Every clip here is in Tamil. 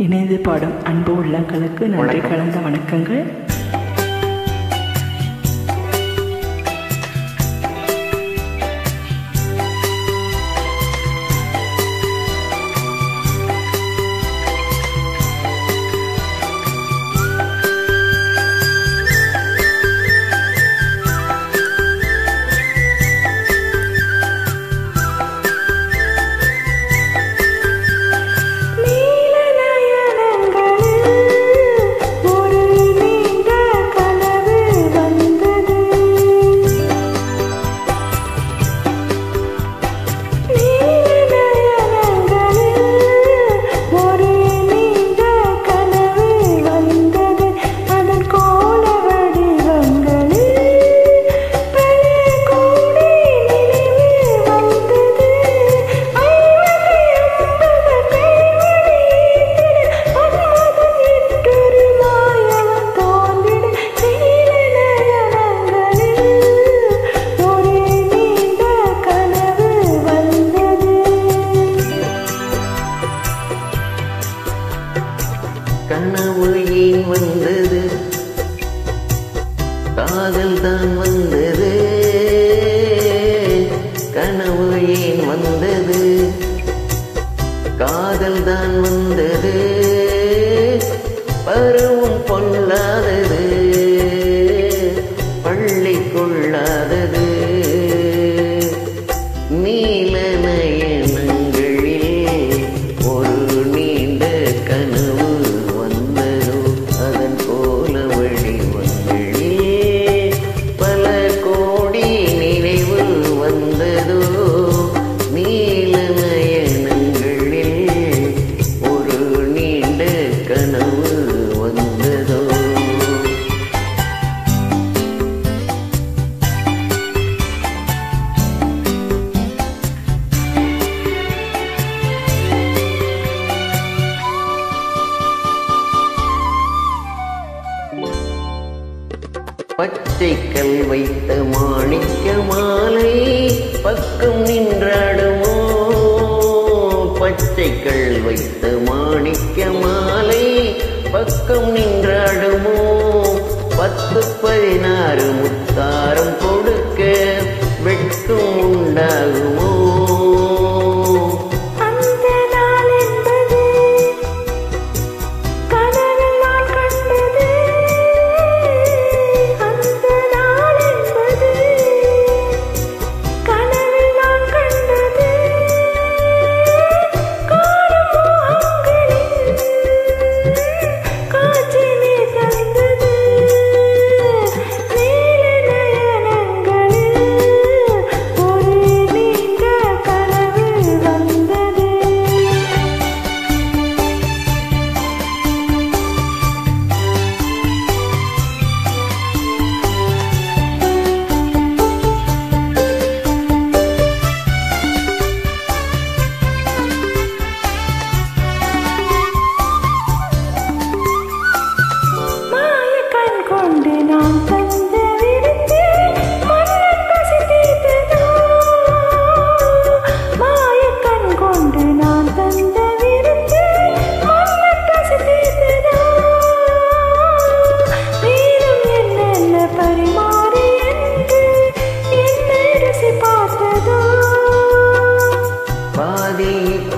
இணைந்து பாடும் அன்பு உள்ளங்களுக்கு நன்றி கலந்த வணக்கங்கள். கனவு ஏன் வந்தது, காதல் தான் வந்தது. கனவு ஏன் வந்தது, காதல் தான் வந்தது. பருவம் பொல்லாதது, பள்ளி கொள்ளாதது. நீல நயனங்களில் ஒரு நீண்ட கனவு வந்ததோ, அதன் போல வடிவங்களில் பல கோடி நினைவு வந்ததோ. நீல நயனங்களில் ஒரு நீண்ட கனவு வந்ததோ. பச்சைக்கல் வைத்த மாணிக்க மாலை பக்கம் நின்றாடுமோ. பச்சைக்கல் வைத்த மாணிக்க மாலை பக்கம் நின்றாடுமோ. 10-16 முத்தாரம் கொடுக்க வெட்கம் உண்டாகுமோ.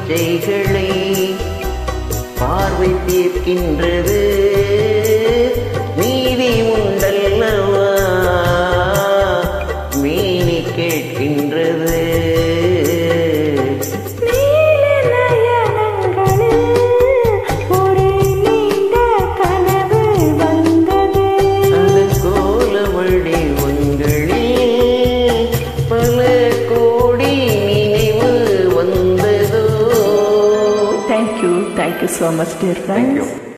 இச்சைகளை பார்வை தீர்க்கின்றது, நீதி உண்டல்லவா மீனி கேட்கின்றது. அதன் கோல வடிவங்களில் பல கோடி நினைவு வந்ததோ. Thank you so much, dear friends. Thank you.